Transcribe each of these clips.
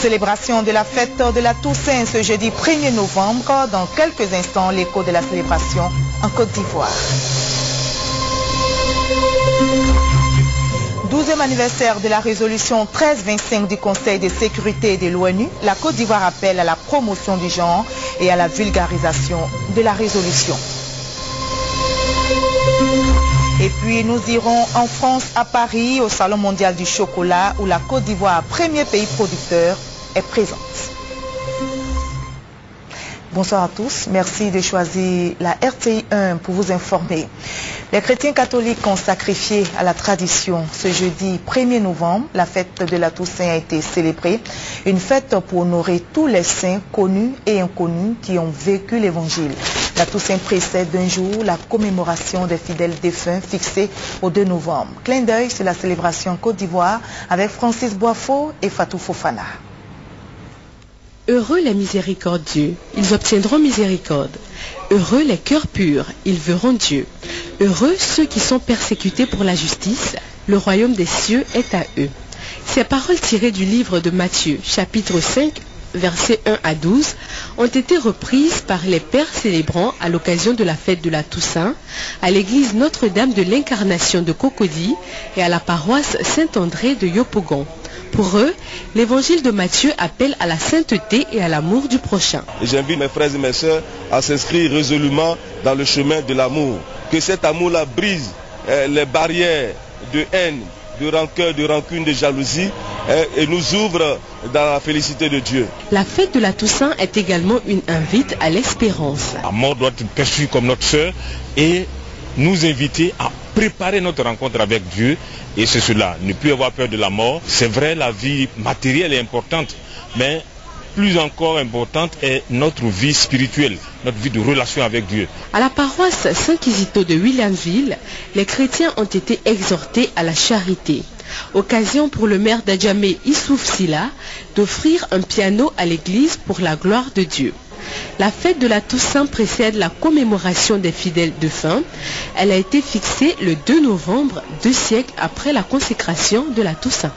Célébration de la fête de la Toussaint ce jeudi 1er novembre. Dans quelques instants, l'écho de la célébration en Côte d'Ivoire. 12e anniversaire de la résolution 1325 du Conseil de sécurité de l'ONU, la Côte d'Ivoire appelle à la promotion du genre et à la vulgarisation de la résolution. Et puis nous irons en France, à Paris, au Salon mondial du chocolat, où la Côte d'Ivoire, premier pays producteur, est présente. Bonsoir à tous, merci de choisir la RTI 1 pour vous informer. Les chrétiens catholiques ont sacrifié à la tradition. Ce jeudi 1er novembre, la fête de la Toussaint a été célébrée. Une fête pour honorer tous les saints connus et inconnus qui ont vécu l'évangile. La Toussaint précède d'un jour la commémoration des fidèles défunts fixée au 2 novembre. Clin d'œil sur la célébration Côte d'Ivoire avec Francis Boifo et Fatou Fofana. Heureux les miséricordieux, ils obtiendront miséricorde. Heureux les cœurs purs, ils verront Dieu. Heureux ceux qui sont persécutés pour la justice, le royaume des cieux est à eux. Ces paroles tirées du livre de Matthieu, chapitre 5, versets 1 à 12, ont été reprises par les pères célébrants à l'occasion de la fête de la Toussaint, à l'église Notre-Dame de l'Incarnation de Cocody et à la paroisse Saint-André de Yopougon. Pour eux, l'évangile de Matthieu appelle à la sainteté et à l'amour du prochain. J'invite mes frères et mes sœurs à s'inscrire résolument dans le chemin de l'amour. Que cet amour-là brise les barrières de haine, de rancœur, de rancune, de jalousie et nous ouvre dans la félicité de Dieu. La fête de la Toussaint est également une invite à l'espérance. La mort doit être perçue comme notre sœur et nous inviter à préparer notre rencontre avec Dieu. Et c'est cela, ne plus avoir peur de la mort. C'est vrai, la vie matérielle est importante, mais plus encore importante est notre vie spirituelle, notre vie de relation avec Dieu. À la paroisse Saint-Kizito de Williamsville, les chrétiens ont été exhortés à la charité. Occasion pour le maire d'Adjamé, Issouf Silla, d'offrir un piano à l'église pour la gloire de Dieu. La fête de la Toussaint précède la commémoration des fidèles défunts. Elle a été fixée le 2 novembre, 2 siècles après la consécration de la Toussaint.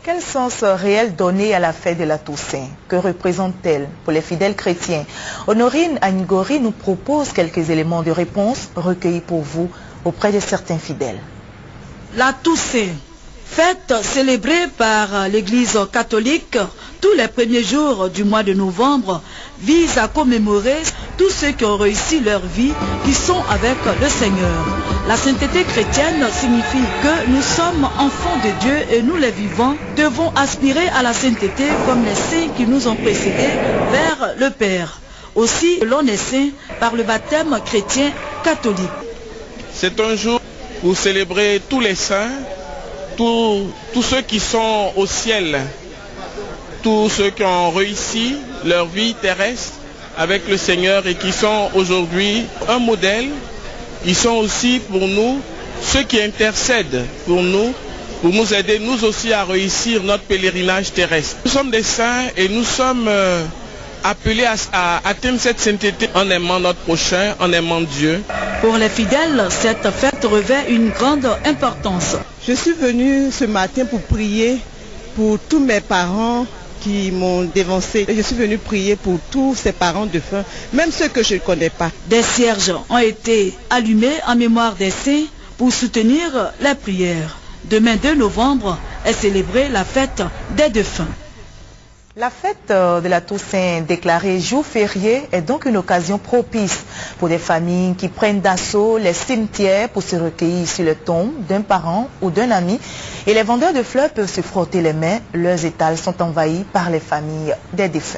Quel sens réel donné à la fête de la Toussaint? Que représente-t-elle pour les fidèles chrétiens? Honorine Anigori nous propose quelques éléments de réponse recueillis pour vous auprès de certains fidèles. La Toussaint, fête célébrée par l'Église catholique tous les premiers jours du mois de novembre, vise à commémorer tous ceux qui ont réussi leur vie, qui sont avec le Seigneur. La sainteté chrétienne signifie que nous sommes enfants de Dieu et nous les vivants devons aspirer à la sainteté comme les saints qui nous ont précédés vers le Père. Aussi, l'on est saint par le baptême chrétien catholique. C'est un jour pour célébrer tous les saints, tous ceux qui sont au ciel, tous ceux qui ont réussi leur vie terrestre avec le Seigneur et qui sont aujourd'hui un modèle. Ils sont aussi pour nous ceux qui intercèdent pour nous aider nous aussi à réussir notre pèlerinage terrestre. Nous sommes des saints et nous sommes appelés à atteindre cette sainteté en aimant notre prochain, en aimant Dieu. Pour les fidèles, cette fête revêt une grande importance. Je suis venue ce matin pour prier pour tous mes parents qui m'ont dévancé. Et je suis venue prier pour tous ces parents défunts, même ceux que je ne connais pas. Des cierges ont été allumés en mémoire des saints pour soutenir les prières. Demain 2 novembre est célébrée la fête des défunts. La fête de la Toussaint déclarée jour férié est donc une occasion propice pour des familles qui prennent d'assaut les cimetières pour se recueillir sur le tombe d'un parent ou d'un ami. Et les vendeurs de fleurs peuvent se frotter les mains, leurs étals sont envahis par les familles des défunts.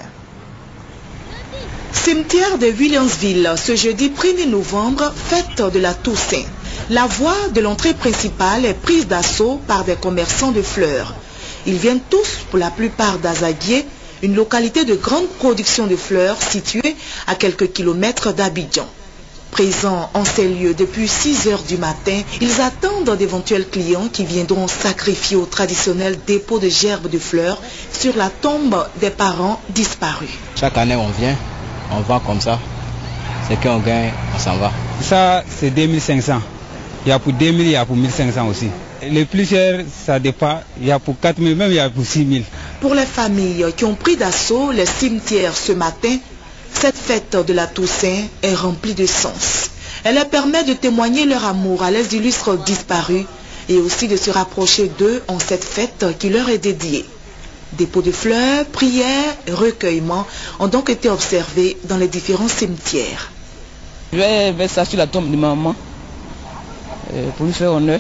Cimetière de Williamsville, ce jeudi 1er novembre, fête de la Toussaint. La voie de l'entrée principale est prise d'assaut par des commerçants de fleurs. Ils viennent tous, pour la plupart d'Azaguié, une localité de grande production de fleurs située à quelques kilomètres d'Abidjan. Présents en ces lieux depuis 6 heures du matin, ils attendent d'éventuels clients qui viendront sacrifier au traditionnel dépôt de gerbes de fleurs sur la tombe des parents disparus. Chaque année on vient, on vend comme ça. C'est qu'on gagne, on s'en va. Ça c'est 2500. Il y a pour 2000, il y a pour 1500 aussi. Le plus cher, ça dépend. Il y a pour 4000, même il y a pour 6000. Pour les familles qui ont pris d'assaut les cimetières ce matin, cette fête de la Toussaint est remplie de sens. Elle leur permet de témoigner leur amour à les illustres disparus et aussi de se rapprocher d'eux en cette fête qui leur est dédiée. Dépôt de fleurs, prières et recueillements ont donc été observés dans les différents cimetières. Je vais mettre ça sur la tombe de ma maman pour lui faire honneur,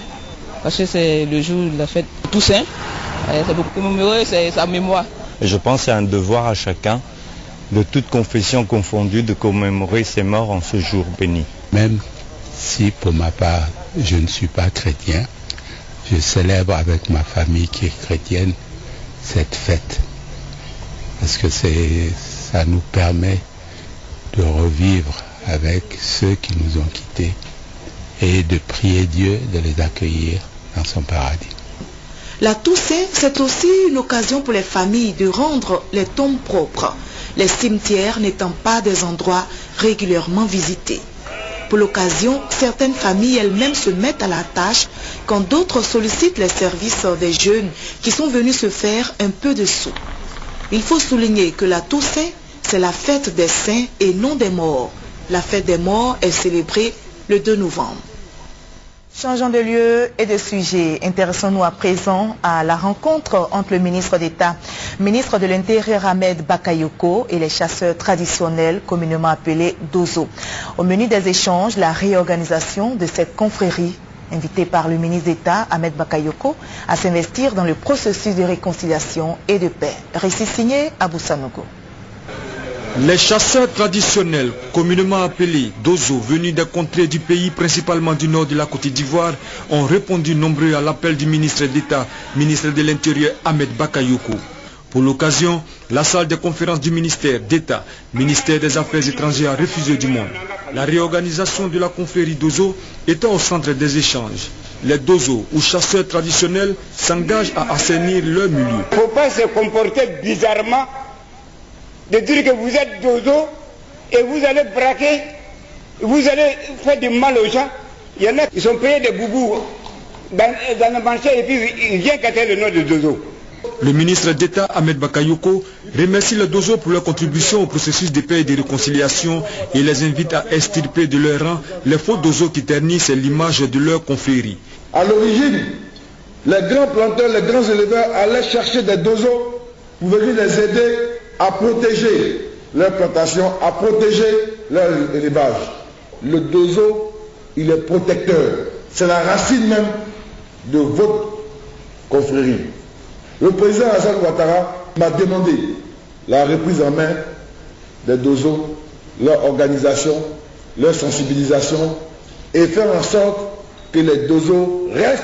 parce que c'est le jour de la fête de Toussaint. C'est beaucoup commémoré, c'est sa mémoire. Je pense que c'est un devoir à chacun, de toute confession confondue, de commémorer ses morts en ce jour béni. Même si pour ma part je ne suis pas chrétien, je célèbre avec ma famille qui est chrétienne cette fête, parce que ça nous permet de revivre avec ceux qui nous ont quittés et de prier Dieu de les accueillir dans son paradis. La Toussaint, c'est aussi une occasion pour les familles de rendre les tombes propres, les cimetières n'étant pas des endroits régulièrement visités. Pour l'occasion, certaines familles elles-mêmes se mettent à la tâche quand d'autres sollicitent les services des jeunes qui sont venus se faire un peu de sous. Il faut souligner que la Toussaint, c'est la fête des saints et non des morts. La fête des morts est célébrée le 2 novembre. Changeons de lieu et de sujet. Intéressons-nous à présent à la rencontre entre le ministre d'État, ministre de l'Intérieur Ahmed Bakayoko et les chasseurs traditionnels communément appelés Dozo. Au menu des échanges, la réorganisation de cette confrérie, invitée par le ministre d'État Ahmed Bakayoko à s'investir dans le processus de réconciliation et de paix. Récit signé Abou Sanogo. Les chasseurs traditionnels, communément appelés Dozo, venus des contrées du pays, principalement du nord de la Côte d'Ivoire, ont répondu nombreux à l'appel du ministre d'État, ministre de l'Intérieur Ahmed Bakayoko. Pour l'occasion, la salle de conférence du ministère d'État, ministère des Affaires étrangères, a refusé du monde. La réorganisation de la confrérie Dozo étant au centre des échanges. Les Dozo ou chasseurs traditionnels s'engagent à assainir leur milieu. Il ne faut pas se comporter bizarrement, de dire que vous êtes Dozo et vous allez braquer, vous allez faire du mal aux gens. Il y en a qui sont payés des boubous dans le marché et puis ils viennent casser le nom de Dozo. Le ministre d'État Ahmed Bakayoko remercie les Dozo pour leur contribution au processus de paix et de réconciliation et les invite à extirper de leur rang les faux Dozo qui ternissent l'image de leur confrérie. À l'origine, les grands planteurs, les grands éleveurs allaient chercher des Dozo pour venir les aider à protéger leur plantation, à protéger leur élevage. Le Dozo, il est protecteur. C'est la racine même de votre confrérie. Le président Hassan Ouattara m'a demandé la reprise en main des Dozo, leur organisation, leur sensibilisation et faire en sorte que les Dozo restent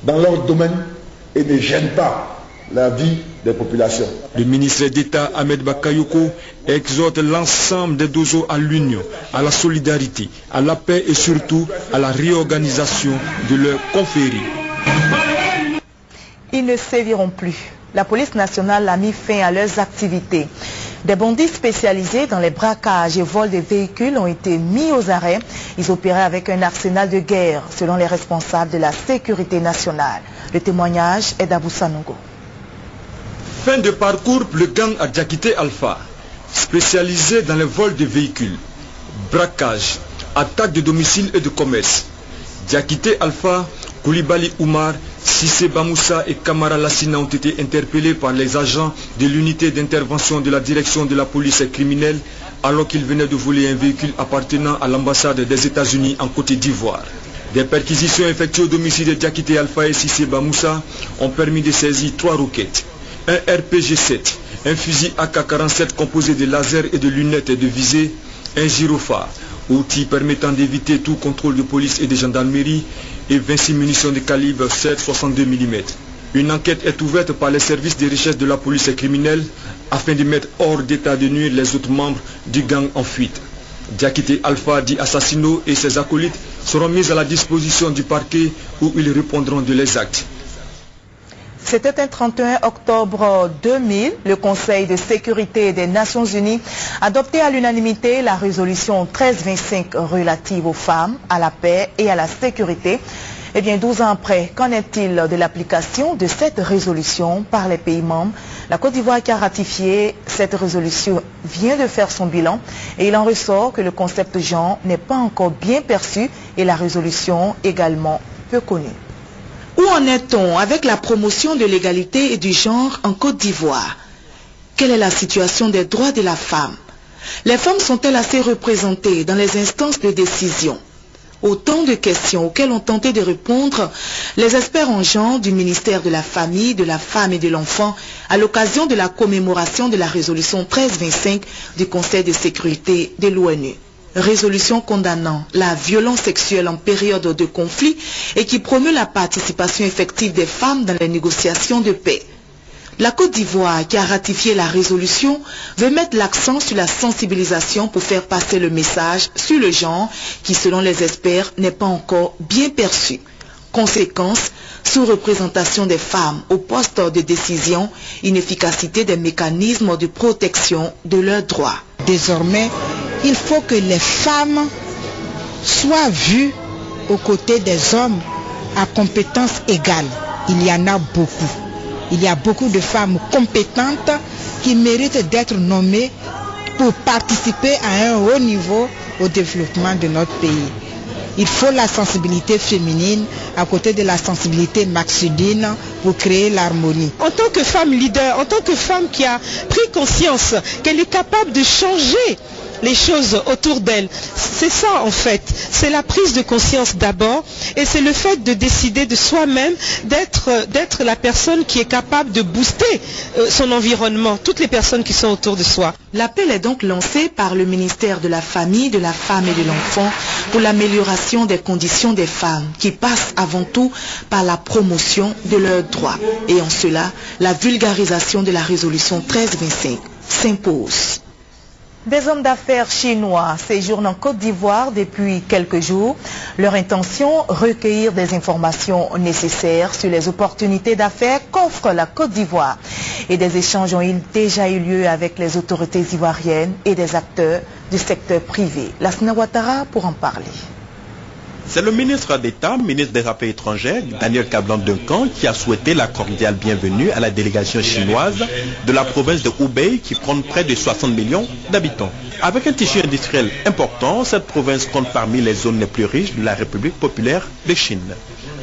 dans leur domaine et ne gênent pas la vie des populations. Le ministre d'État Ahmed Bakayoko exhorte l'ensemble des Dozo à l'union, à la solidarité, à la paix et surtout à la réorganisation de leur confrérie. Ils ne séviront plus. La police nationale a mis fin à leurs activités. Des bandits spécialisés dans les braquages et vols des véhicules ont été mis aux arrêts. Ils opéraient avec un arsenal de guerre, selon les responsables de la sécurité nationale. Le témoignage est d'Abou Sanogo. Fin de parcours pour le gang à Diakité Alpha, spécialisé dans les vols de véhicules, braquage, attaque de domicile et de commerce. Diakité Alpha, Koulibaly Oumar, Sissé Bamoussa et Kamara Lassina ont été interpellés par les agents de l'unité d'intervention de la direction de la police criminelle alors qu'ils venaient de voler un véhicule appartenant à l'ambassade des États-Unis en Côte d'Ivoire. Des perquisitions effectuées au domicile de Diakité Alpha et Sissé Bamoussa ont permis de saisir 3 roquettes, un RPG-7, un fusil AK-47 composé de lasers et de lunettes de visée, un gyrophare, outil permettant d'éviter tout contrôle de police et de gendarmerie, et 26 munitions de calibre 7,62 mm. Une enquête est ouverte par les services de recherche de la police criminelle afin de mettre hors d'état de nuire les autres membres du gang en fuite. Diakité Alpha dit Assassino et ses acolytes seront mis à la disposition du parquet où ils répondront de leurs actes. C'était un 31 octobre 2000, le Conseil de sécurité des Nations Unies adoptait à l'unanimité la résolution 1325 relative aux femmes, à la paix et à la sécurité. Eh bien, 12 ans après, qu'en est-il de l'application de cette résolution par les pays membres? La Côte d'Ivoire qui a ratifié cette résolution vient de faire son bilan et il en ressort que le concept genre n'est pas encore bien perçu et la résolution également peu connue. Où en est-on avec la promotion de l'égalité et du genre en Côte d'Ivoire? Quelle est la situation des droits de la femme? Les femmes sont-elles assez représentées dans les instances de décision? Autant de questions auxquelles ont tenté de répondre les experts en genre du ministère de la Famille, de la Femme et de l'Enfant à l'occasion de la commémoration de la résolution 1325 du Conseil de sécurité de l'ONU. Résolution condamnant la violence sexuelle en période de conflit et qui promeut la participation effective des femmes dans les négociations de paix. La Côte d'Ivoire, qui a ratifié la résolution, veut mettre l'accent sur la sensibilisation pour faire passer le message sur le genre qui, selon les experts, n'est pas encore bien perçu. Conséquence, sous-représentation des femmes au poste de décision, inefficacité des mécanismes de protection de leurs droits. Désormais, il faut que les femmes soient vues aux côtés des hommes à compétences égales. Il y en a beaucoup. Il y a beaucoup de femmes compétentes qui méritent d'être nommées pour participer à un haut niveau au développement de notre pays. Il faut la sensibilité féminine à côté de la sensibilité masculine pour créer l'harmonie. En tant que femme leader, en tant que femme qui a pris conscience qu'elle est capable de changer les choses autour d'elle, c'est ça en fait, c'est la prise de conscience d'abord et c'est le fait de décider de soi-même d'être la personne qui est capable de booster son environnement, toutes les personnes qui sont autour de soi. L'appel est donc lancé par le ministère de la Famille, de la Femme et de l'Enfant pour l'amélioration des conditions des femmes qui passent avant tout par la promotion de leurs droits. Et en cela, la vulgarisation de la résolution 1325 s'impose. Des hommes d'affaires chinois séjournent en Côte d'Ivoire depuis quelques jours. Leur intention, recueillir des informations nécessaires sur les opportunités d'affaires qu'offre la Côte d'Ivoire. Et des échanges ont déjà eu lieu avec les autorités ivoiriennes et des acteurs du secteur privé. Lassina Ouattara pour en parler. C'est le ministre d'État, ministre des Affaires étrangères, Daniel Kablan-Duncan, qui a souhaité la cordiale bienvenue à la délégation chinoise de la province de Hubei qui compte près de 60 millions d'habitants. Avec un tissu industriel important, cette province compte parmi les zones les plus riches de la République populaire de Chine.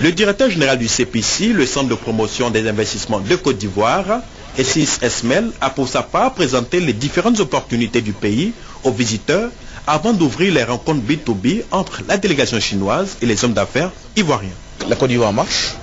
Le directeur général du CPC, le Centre de promotion des investissements de Côte d'Ivoire, Essis Esmel, a pour sa part présenté les différentes opportunités du pays aux visiteurs avant d'ouvrir les rencontres B2B entre la délégation chinoise et les hommes d'affaires ivoiriens. La Côte d'Ivoire marche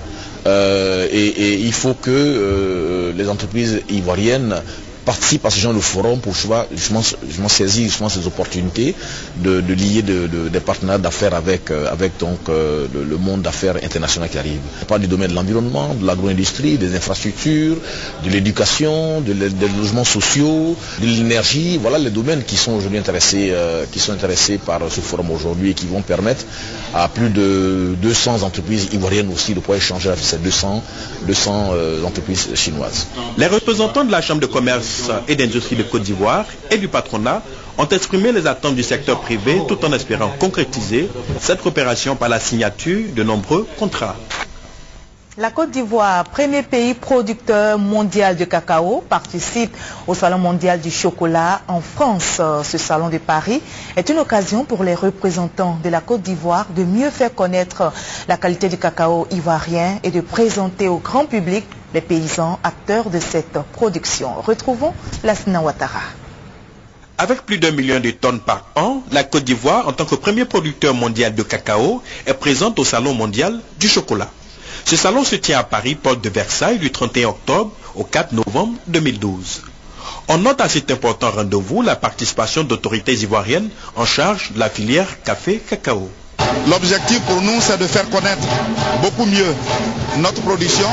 et il faut que les entreprises ivoiriennes participent à ce genre de forum pour justement saisir ces opportunités de lier des partenaires d'affaires avec le monde d'affaires international qui arrive. On parle du domaine de l'environnement, de l'agro-industrie, des infrastructures, de l'éducation, des logements sociaux, de l'énergie. Voilà les domaines qui sont aujourd'hui intéressés par ce forum aujourd'hui et qui vont permettre à plus de 200 entreprises ivoiriennes aussi de pouvoir échanger avec ces 200 entreprises chinoises. Les représentants de la Chambre de commerce et d'industrie de Côte d'Ivoire et du patronat ont exprimé les attentes du secteur privé tout en espérant concrétiser cette coopération par la signature de nombreux contrats. La Côte d'Ivoire, premier pays producteur mondial de cacao, participe au Salon mondial du chocolat en France. Ce salon de Paris est une occasion pour les représentants de la Côte d'Ivoire de mieux faire connaître la qualité du cacao ivoirien et de présenter au grand public les paysans acteurs de cette production. Retrouvons Lassina Ouattara. Avec plus d'1 million de tonnes par an, la Côte d'Ivoire, en tant que premier producteur mondial de cacao, est présente au Salon mondial du chocolat. Ce salon se tient à Paris, porte de Versailles, du 31 octobre au 4 novembre 2012. On note à cet important rendez-vous la participation d'autorités ivoiriennes en charge de la filière café-cacao. L'objectif pour nous, c'est de faire connaître beaucoup mieux notre production,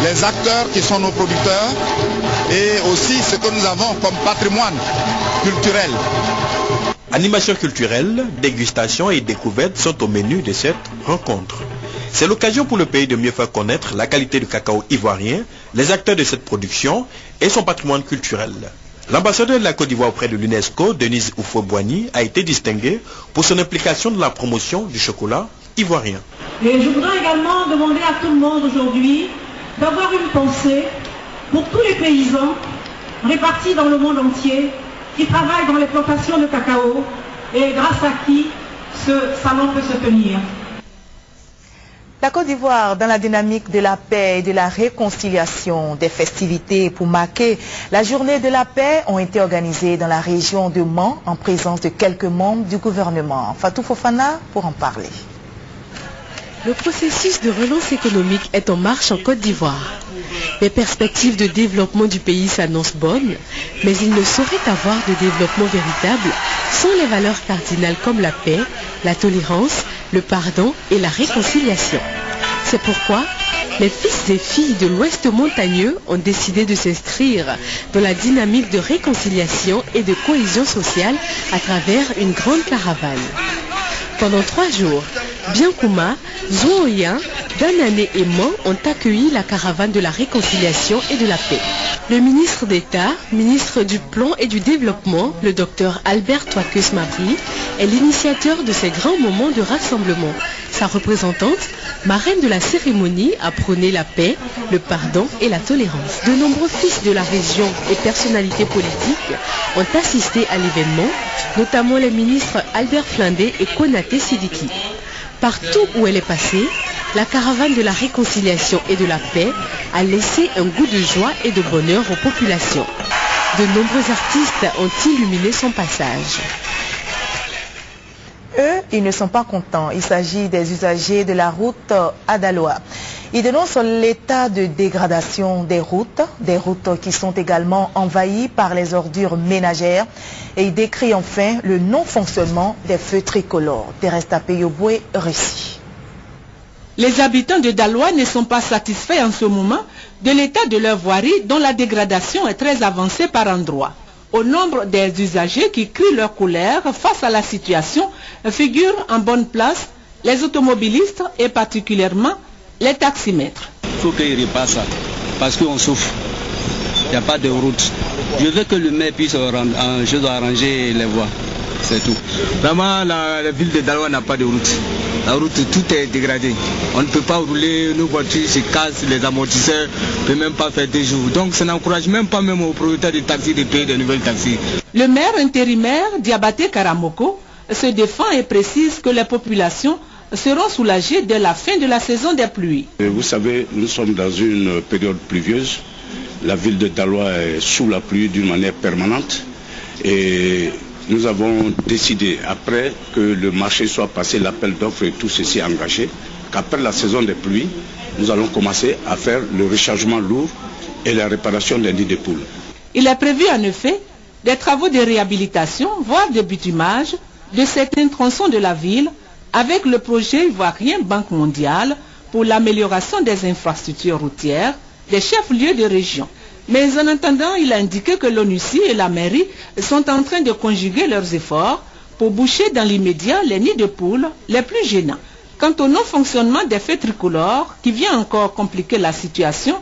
les acteurs qui sont nos producteurs et aussi ce que nous avons comme patrimoine culturel. Animation culturelle, dégustation et découverte sont au menu de cette rencontre. C'est l'occasion pour le pays de mieux faire connaître la qualité du cacao ivoirien, les acteurs de cette production et son patrimoine culturel. L'ambassadeur de la Côte d'Ivoire auprès de l'UNESCO, Denise Oufo-Boigny, a été distingué pour son implication dans la promotion du chocolat ivoiriens. Et je voudrais également demander à tout le monde aujourd'hui d'avoir une pensée pour tous les paysans répartis dans le monde entier qui travaillent dans les plantations de cacao et grâce à qui ce salon peut se tenir. La Côte d'Ivoire, dans la dynamique de la paix et de la réconciliation, des festivités pour marquer la journée de la paix ont été organisées dans la région de Mans en présence de quelques membres du gouvernement. Fatou Fofana pour en parler. Le processus de relance économique est en marche en Côte d'Ivoire. Les perspectives de développement du pays s'annoncent bonnes, mais il ne saurait avoir de développement véritable sans les valeurs cardinales comme la paix, la tolérance, le pardon et la réconciliation. C'est pourquoi les fils et filles de l'Ouest montagneux ont décidé de s'inscrire dans la dynamique de réconciliation et de cohésion sociale à travers une grande caravane. Pendant 3 jours, Biankouma, Zouoya, Danané et Mans ont accueilli la caravane de la réconciliation et de la paix. Le ministre d'État, ministre du Plan et du Développement, le docteur Albert Touakus Mabri, est l'initiateur de ces grands moments de rassemblement. Sa représentante, marraine de la cérémonie, a prôné la paix, le pardon et la tolérance. De nombreux fils de la région et personnalités politiques ont assisté à l'événement, notamment les ministres Albert Flindé et Konaté Sidiki. Partout où elle est passée, la caravane de la réconciliation et de la paix a laissé un goût de joie et de bonheur aux populations. De nombreux artistes ont illuminé son passage. Eux, ils ne sont pas contents. Il s'agit des usagers de la route Adaloa. Ils dénoncent l'état de dégradation des routes qui sont également envahies par les ordures ménagères. Et ils décrient enfin le non-fonctionnement des feux tricolores. Thérèse Tapé-Yoboué, récit. Les habitants de Daloa ne sont pas satisfaits en ce moment de l'état de leur voirie dont la dégradation est très avancée par endroits. Au nombre des usagers qui crient leur colère face à la situation figurent en bonne place les automobilistes et particulièrement les taximètres. Il faut qu'ils repassent ça parce qu'on souffre. Il n'y a pas de route. Je veux que le maire puisse arranger les voies. C'est tout. Vraiment, la ville de Daloa n'a pas de route. La route, tout est dégradé. On ne peut pas rouler, nos voitures se cassent, les amortisseurs ne peuvent même pas faire 2 jours. Donc ça n'encourage même pas aux propriétaires de taxis de payer de nouvelles taxis. Le maire intérimaire, Diabaté Karamoko, se défend et précise que les populations seront soulagées dès la fin de la saison des pluies. Vous savez, nous sommes dans une période pluvieuse. La ville de Daloa est sous la pluie d'une manière permanente. Et nous avons décidé, après que le marché soit passé, l'appel d'offres et tout ceci engagé, qu'après la saison des pluies, nous allons commencer à faire le rechargement lourd et la réparation des nids de poules. Il est prévu en effet des travaux de réhabilitation, voire de bitumage, de certains tronçons de la ville, avec le projet ivoirien Banque mondiale pour l'amélioration des infrastructures routières des chefs-lieux de région. Mais en attendant, il a indiqué que l'ONUCI et la mairie sont en train de conjuguer leurs efforts pour boucher dans l'immédiat les nids de poules les plus gênants. Quant au non-fonctionnement des feux tricolores, qui vient encore compliquer la situation,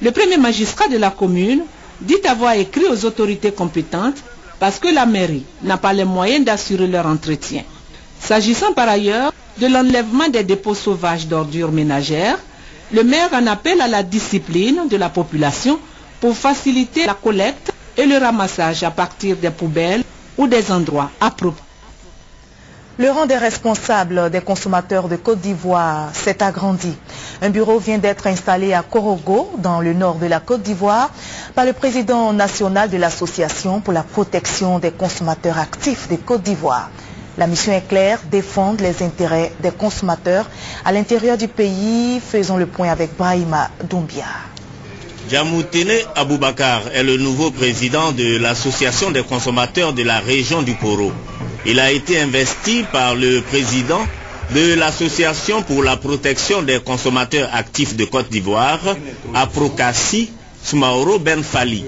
le premier magistrat de la commune dit avoir écrit aux autorités compétentes parce que la mairie n'a pas les moyens d'assurer leur entretien. S'agissant par ailleurs de l'enlèvement des dépôts sauvages d'ordures ménagères, le maire en appelle à la discipline de la population pour faciliter la collecte et le ramassage à partir des poubelles ou des endroits appropriés. Le rang des responsables des consommateurs de Côte d'Ivoire s'est agrandi. Un bureau vient d'être installé à Korogo, dans le nord de la Côte d'Ivoire, par le président national de l'Association pour la protection des consommateurs actifs de Côte d'Ivoire. La mission est claire, défendre les intérêts des consommateurs à l'intérieur du pays. Faisons le point avec Brahima Doumbia. Djamoutene Aboubakar est le nouveau président de l'Association des consommateurs de la région du Koro. Il a été investi par le président de l'Association pour la protection des consommateurs actifs de Côte d'Ivoire, Aprokassi Soumaoro Ben Fali.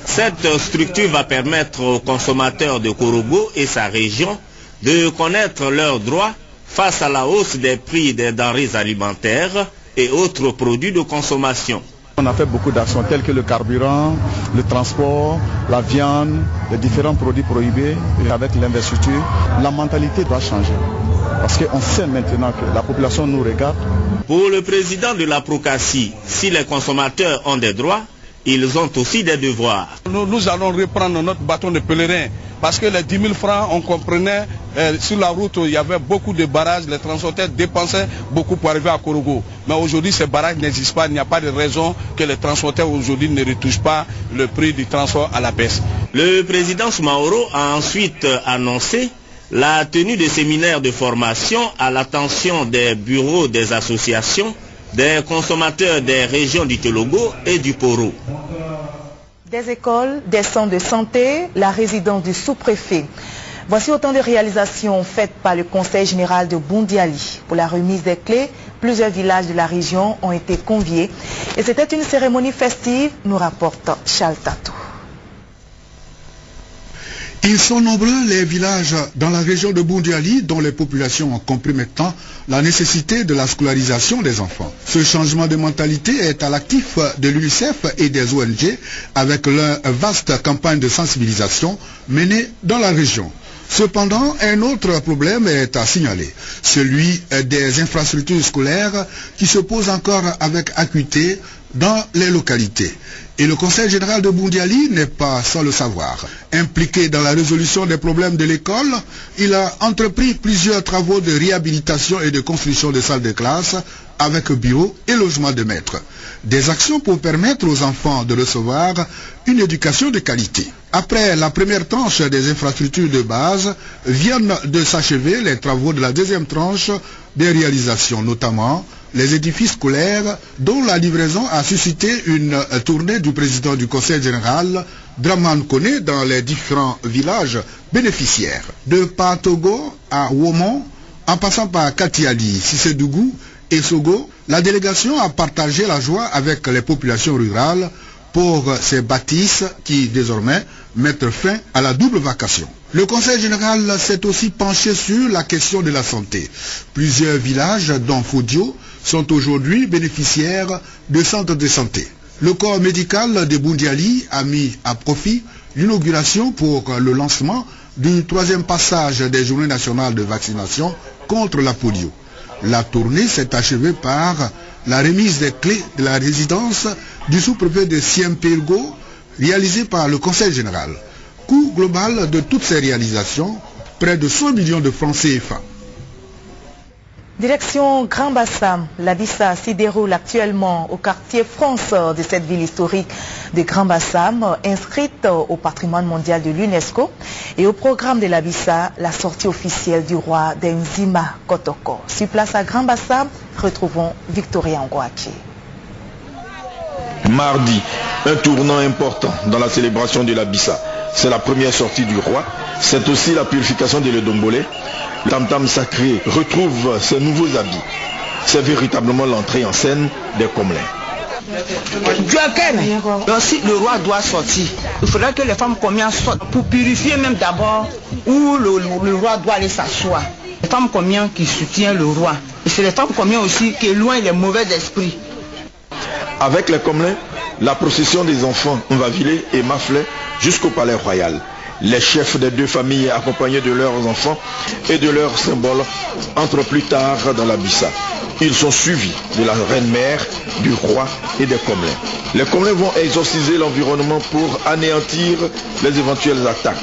Cette structure va permettre aux consommateurs de Korogo et sa région de connaître leurs droits face à la hausse des prix des denrées alimentaires et autres produits de consommation. On a fait beaucoup d'actions telles que le carburant, le transport, la viande, les différents produits prohibés. Et avec l'investiture, la mentalité doit changer. Parce qu'on sait maintenant que la population nous regarde. Pour le président de la Procassi, si les consommateurs ont des droits, ils ont aussi des devoirs. Nous allons reprendre notre bâton de pèlerin parce que les 10 000 francs, on comprenait, sur la route, il y avait beaucoup de barrages, les transporteurs dépensaient beaucoup pour arriver à Korogo. Mais aujourd'hui, ces barrages n'existent pas, il n'y a pas de raison que les transporteurs aujourd'hui ne retouchent pas le prix du transport à la baisse. Le président Soumaoro a ensuite annoncé la tenue de séminaires de formation à l'attention des bureaux des associations, des consommateurs des régions du Telogo et du Poro. Des écoles, des centres de santé, la résidence du sous-préfet. Voici autant de réalisations faites par le Conseil général de Boundiali. Pour la remise des clés, plusieurs villages de la région ont été conviés. Et c'était une cérémonie festive, nous rapporte Charles Tatou. Ils sont nombreux les villages dans la région de Boundiali dont les populations ont compris maintenant la nécessité de la scolarisation des enfants. Ce changement de mentalité est à l'actif de l'UNICEF et des ONG avec leur vaste campagne de sensibilisation menée dans la région. Cependant, un autre problème est à signaler, celui des infrastructures scolaires qui se posent encore avec acuité dans les localités. Et le Conseil général de Boundiali n'est pas sans le savoir. Impliqué dans la résolution des problèmes de l'école, il a entrepris plusieurs travaux de réhabilitation et de construction de salles de classe avec bureaux et logements de maîtres. Des actions pour permettre aux enfants de recevoir une éducation de qualité. Après la première tranche des infrastructures de base, viennent de s'achever les travaux de la deuxième tranche des réalisations, notamment les édifices scolaires dont la livraison a suscité une tournée du président du Conseil général, Draman Kone, dans les différents villages bénéficiaires. De Patogo à Womon, en passant par Katiali, Sissedougou et Sogo, la délégation a partagé la joie avec les populations rurales pour ces bâtisses qui désormais mettent fin à la double vacation. Le Conseil général s'est aussi penché sur la question de la santé. Plusieurs villages, dont Fodio, sont aujourd'hui bénéficiaires de centres de santé. Le corps médical de Boundiali a mis à profit l'inauguration pour le lancement du 3e passage des journées nationales de vaccination contre la polio. La tournée s'est achevée par la remise des clés de la résidence du sous-préfet de Siempirgo, réalisée par le Conseil général. Coût global de toutes ces réalisations, près de 100 millions de francs CFA. Direction Grand Bassam, la Bissa s'y déroule actuellement au quartier France de cette ville historique de Grand Bassam, inscrite au patrimoine mondial de l'UNESCO. Et au programme de la Bissa, la sortie officielle du roi d'Enzima Kotoko. Sur place à Grand Bassam, retrouvons Victoria Ngouachi. Mardi, un tournant important dans la célébration de la Bissa. C'est la première sortie du roi. C'est aussi la purification de l'Edombolé. Le tam-tam sacré retrouve ses nouveaux habits. C'est véritablement l'entrée en scène des Comlins. Si le roi doit sortir, il faudrait que les femmes combien sortent pour purifier même d'abord où le roi doit aller s'asseoir. Les femmes combien qui soutiennent le roi. Et c'est les femmes combien aussi qui éloignent les mauvais esprits. Avec les Comlins, la procession des enfants Mvavile et Mafle jusqu'au palais royal. Les chefs des deux familles accompagnés de leurs enfants et de leurs symboles entrent plus tard dans la Bissa. Ils sont suivis de la reine-mère, du roi et des Comlins. Les Comlins vont exorciser l'environnement pour anéantir les éventuelles attaques.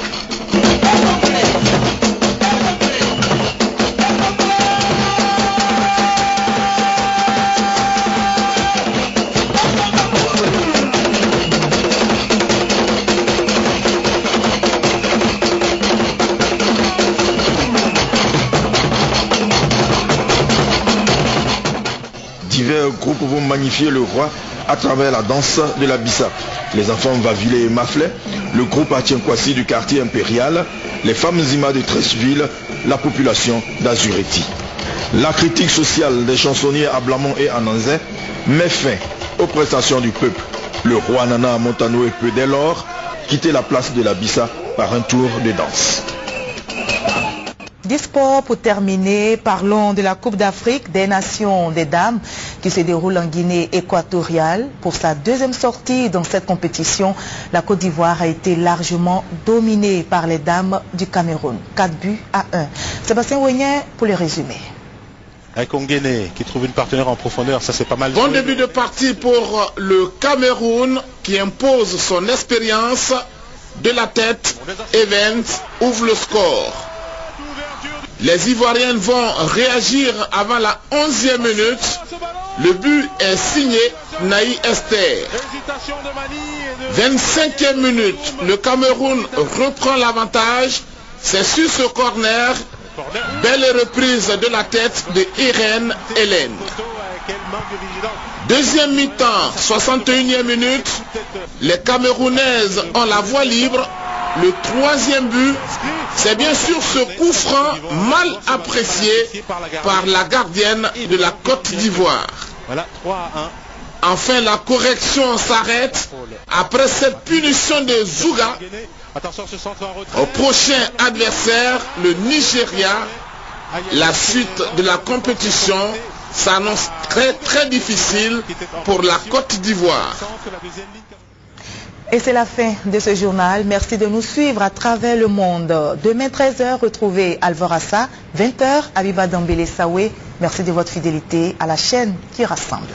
Divers groupes vont magnifier le roi à travers la danse de la Bissa. Les enfants Mvavile et Mafle, le groupe Atienkwasi du quartier impérial, les femmes Zima de Treichville, la population d'Azureti. La critique sociale des chansonniers Ablamon et Ananzin met fin aux prestations du peuple. Le roi Nana Montanoé peut dès lors quitter la place de la Bissa par un tour de danse. Du sport pour terminer, parlons de la Coupe d'Afrique des Nations des Dames qui se déroule en Guinée équatoriale. Pour sa deuxième sortie dans cette compétition, la Côte d'Ivoire a été largement dominée par les dames du Cameroun. 4-1. Sébastien Ouignet pour le résumé. Avec Ongene qui trouve une partenaire en profondeur, ça c'est pas mal. Bon début de partie pour le Cameroun qui impose son expérience. De la tête, Evans ouvre le score. Les Ivoiriennes vont réagir avant la 11e minute. Le but est signé Naï Esther. 25e minute, le Cameroun reprend l'avantage. C'est sur ce corner. Belle reprise de la tête de Irène Hélène. Deuxième mi-temps, 61e minute. Les Camerounaises ont la voie libre. Le troisième but, c'est bien sûr ce coup franc mal apprécié par la gardienne de la Côte d'Ivoire. Enfin, la correction s'arrête après cette punition de Zouga. Au prochain adversaire, le Nigeria, la suite de la compétition s'annonce très difficile pour la Côte d'Ivoire. Et c'est la fin de ce journal. Merci de nous suivre à travers le monde. Demain 13h, retrouvez Alvorassa, 20h, Abiba Dambélé Saoué. Merci de votre fidélité à la chaîne qui rassemble.